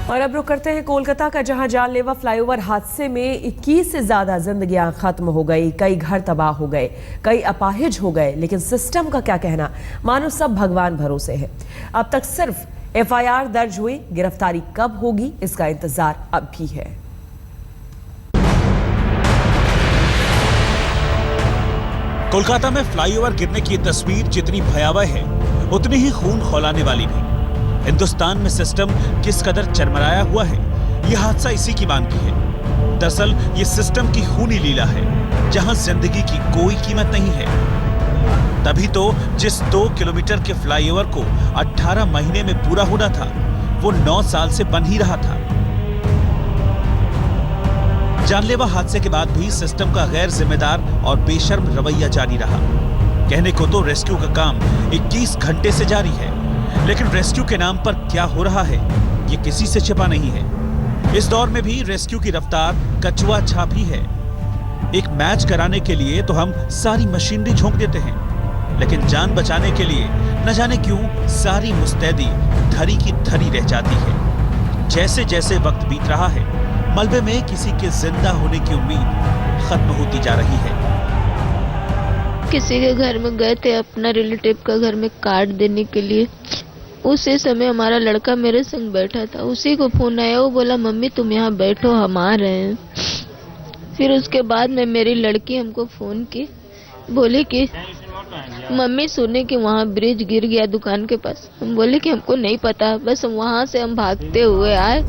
और अब रुक करते हैं कोलकाता का, जहां जानलेवा फ्लाईओवर हादसे में 21 से ज्यादा जिंदगियां खत्म हो गई, कई घर तबाह हो गए, कई अपाहिज हो गए। लेकिन सिस्टम का क्या कहना, मानो सब भगवान भरोसे है। अब तक सिर्फ एफआईआर दर्ज हुई, गिरफ्तारी कब होगी इसका इंतजार अब भी है। कोलकाता में फ्लाईओवर गिरने की तस्वीर जितनी भयावह है, उतनी ही खून खौलाने वाली भी। हिंदुस्तान में सिस्टम किस कदर चरमराया हुआ है, यह हादसा इसी की मान की है। दरअसल ये सिस्टम की खूनी लीला है, जहां जिंदगी की कोई कीमत नहीं है। तभी तो जिस 2 किलोमीटर के फ्लाईओवर को 18 महीने में पूरा होना था, वो 9 साल से बन ही रहा था। जानलेवा हादसे के बाद भी सिस्टम का गैर जिम्मेदार और बेशर्म रवैया जारी रहा। कहने को तो रेस्क्यू का काम 21 घंटे से जारी है, लेकिन रेस्क्यू के नाम पर क्या हो रहा है, ये किसी से छिपा नहीं है। इस दौर में भी रेस्क्यू की रफ्तार कछुआ छाप ही है। एक मैच कराने के लिए तो हम सारी मशीनरी झोंक देते हैं, लेकिन जान बचाने के लिए न जाने क्यों सारी मुस्तैदी धरी की धरी रह जाती है। जैसे जैसे वक्त बीत रहा है, मलबे में किसी के जिंदा होने की उम्मीद खत्म होती जा रही है। किसी के घर में गए थे, अपना रिलेटिव का घर में कार्ड देने के लिए। उसी समय हमारा लड़का मेरे संग बैठा था, उसी को फोन आया, वो बोला मम्मी तुम यहाँ बैठो, हम आ रहे हैं। फिर उसके बाद में मेरी लड़की हमको फोन की, बोली कि मम्मी सुने कि वहाँ ब्रिज गिर गया दुकान के पास। हम बोले कि हमको नहीं पता, बस वहाँ से हम भागते हुए आए।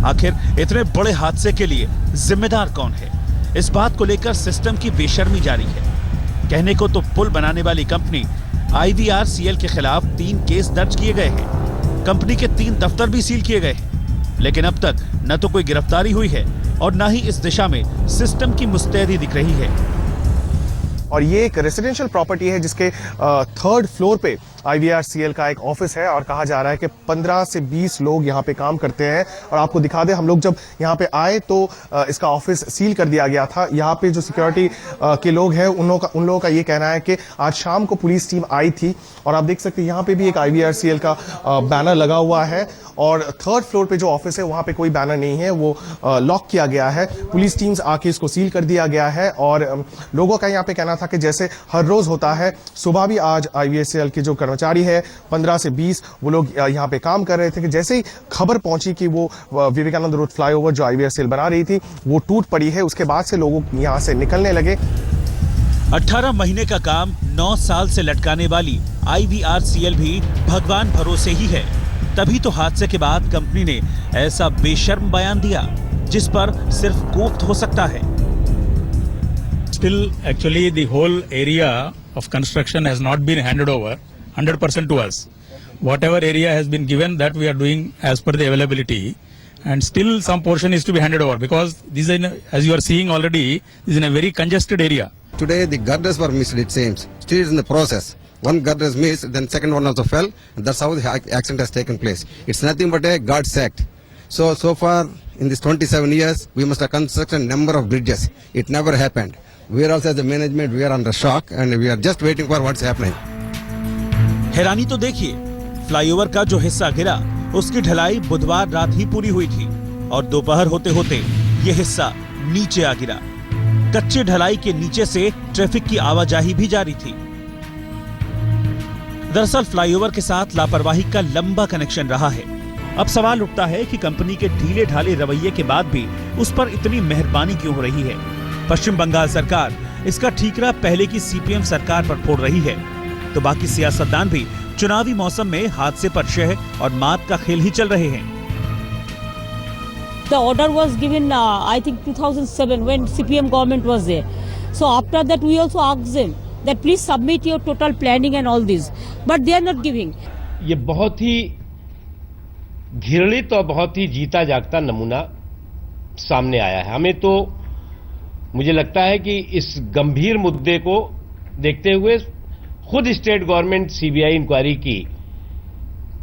आखिर इतने बड़े हादसे के लिए जिम्मेदार कौन है, इस बात को लेकर सिस्टम की बेशर्मी जारी है। कहने को तो पुल बनाने वाली कंपनी IVRCL के खिलाफ 3 केस दर्ज किए गए हैं। कंपनी के 3 दफ्तर भी सील किए गए हैं, लेकिन अब तक न तो कोई गिरफ्तारी हुई है और न ही इस दिशा में सिस्टम की मुस्तैदी दिख रही है। और ये एक रेसिडेंशियल प्रॉपर्टी है जिसके 3rd फ्लोर पे IVRCL का एक ऑफिस है, और कहा जा रहा है कि 15 से 20 लोग यहाँ पे काम करते हैं। और आपको दिखा दें, हम लोग जब यहाँ पे आए तो इसका ऑफिस सील कर दिया गया था। यहाँ पे जो सिक्योरिटी के लोग हैं उन लोगों का ये कहना है कि आज शाम को पुलिस टीम आई थी, और आप देख सकते हैं यहाँ पे भी एक IVRCL का बैनर लगा हुआ है। और 3rd फ्लोर पे जो ऑफिस है वहाँ पे कोई बैनर नहीं है, वो लॉक किया गया है। पुलिस टीम्स आके इसको सील कर दिया गया है। और लोगों का यहाँ पे कहना था कि जैसे हर रोज होता है, सुबह भी आज IVRCL के जो कर्मचारी है 15 से 20 वो लोग यहाँ पे काम कर रहे थे कि जैसे ही खबर पहुंची कि वो विवेकानंद रोड फ्लाईओवर जो IVRCL बना रही थी वो टूट पड़ी है, उसके बाद से लोग यहाँ से निकलने लगे। 18 महीने का काम 9 साल से लटकाने वाली IVRCL भी भगवान भरोसे ही है। तभी तो हादसे के बाद कंपनी ने ऐसा बेशर्म बयान दिया, जिस पर सिर्फ कोफ्त हो सकता है। Still, actually, the whole area of construction has not been handed over 100% to us. Whatever area has been given, that we are doing as per the availability, and still some portion is to be handed over because this is, as you are seeing already, this is in a very congested area. Today the girders were missed, it seems. Still is in the process. One girder is missed, then second one also fell, and that's how the accident has taken place. It's nothing but a God's act. So far in these 27 years, we must have constructed a number of bridges. It never happened. We are also as the management, we are under shock, and we are just waiting for what's happening. हैरानी तो देखिए, flyover का जो हिस्सा गिरा उसकी ढलाई बुधवार रात ही पूरी हुई थी, और दोपहर होते होते ये हिस्सा नीचे आ गिरा। कच्चे ढलाई के नीचे से ट्रैफिक की आवाजाही भी जारी थी। दरअसल फ्लाईओवर के साथ लापरवाही का लंबा कनेक्शन रहा है। अब सवाल उठता है कि कंपनी के ढीले ढाले रवैये के बाद भी उस पर इतनी मेहरबानी क्यों हो रही है। पश्चिम बंगाल सरकार इसका ठीकरा पहले की CPM सरकार पर फोड़ रही है, तो बाकी सियासतदान भी चुनावी मौसम में हादसे पर शह और मात का खेल ही चल रहे हैं। The order was given, I think 2007 when CPM government was there. So after that we also asked them that please submit your total planning and all this, but they are not giving. ये बहुत ही घृणित और बहुत ही जीता जागता नमूना सामने आया है। हमें तो मुझे लगता है कि इस गंभीर मुद्दे को देखते हुए खुद स्टेट गवर्नमेंट CBI इंक्वायरी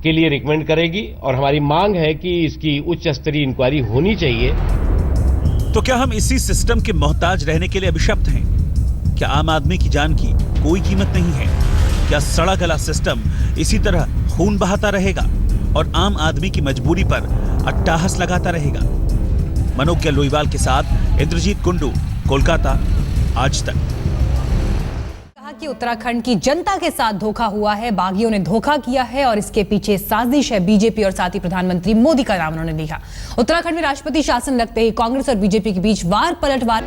के लिए रिकमेंड करेगी, और हमारी मांग है कि इसकी उच्च स्तरीय इंक्वायरी होनी चाहिए। तो क्या हम इसी सिस्टम के मोहताज रहने के लिए अभिशप्त हैं? क्या आम आदमी की जान की कोई कीमत नहीं है? क्या सड़ा गला सिस्टम इसी तरह खून बहाता रहेगा? और आम आदमी की मजबूरी पर अट्टाहस लगाता रहेगा। मनोज्ञ लोईवाल के साथ इंद्रजीत कुंडू, कोलकाता, आज तक। कहा कि उत्तराखंड की जनता के साथ धोखा हुआ है, बागियों ने धोखा किया है और इसके पीछे साजिश है बीजेपी और साथ ही प्रधानमंत्री मोदी का नाम उन्होंने लिखा। उत्तराखंड में राष्ट्रपति शासन लगते ही कांग्रेस और बीजेपी के बीच वार पलटवार।